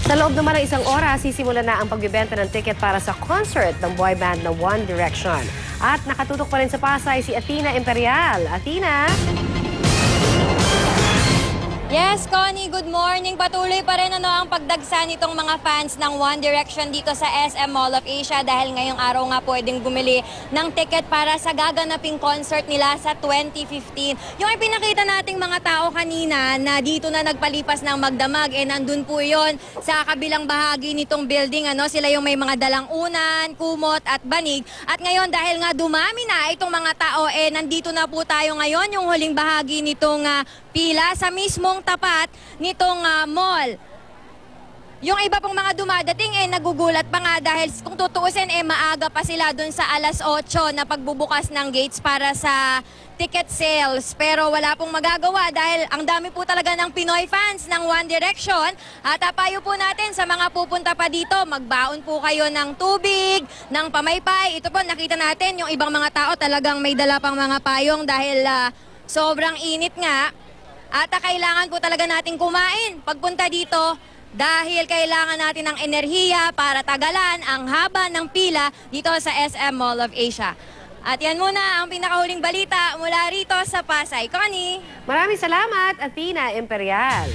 Sa loob naman ng isang oras, sisimula na ang pagbibenta ng ticket para sa concert ng boy band na One Direction. At nakatutok pa rin sa Pasay si Athena Imperial. Athena? Yes, Connie, good morning. Patuloy pa rin ang pagdagsa nitong mga fans ng One Direction dito sa SM Mall of Asia dahil ngayong araw nga pwedeng bumili ng ticket para sa gaganaping concert nila sa 2015. Yung ipinakita nating mga tao kanina na dito na nagpalipas ng magdamag, nandun po yon sa kabilang bahagi nitong building. Sila yung may mga dalang unan, kumot at banig. At ngayon dahil nga dumami na itong mga tao, nandito na po tayo ngayon yung huling bahagi nitong pila sa mismong tapat nitong mall. Yung iba pong mga dumadating nagugulat pa nga dahil kung tutuusin maaga pa sila dun sa alas 8 na pagbubukas ng gates para sa ticket sales. Pero wala pong magagawa dahil ang dami po talaga ng Pinoy fans ng One Direction. At payo po natin sa mga pupunta pa dito, magbaon po kayo ng tubig, ng pamaypay. Ito po nakita natin yung ibang mga tao talagang may dala pang mga payong dahil sobrang init nga. At kailangan po talaga natin kumain pagpunta dito dahil kailangan natin ng enerhiya para tagalan ang haba ng pila dito sa SM Mall of Asia. At yan muna ang pinakahuling balita mula rito sa Pasay. Connie! Maraming salamat, Athena Imperial.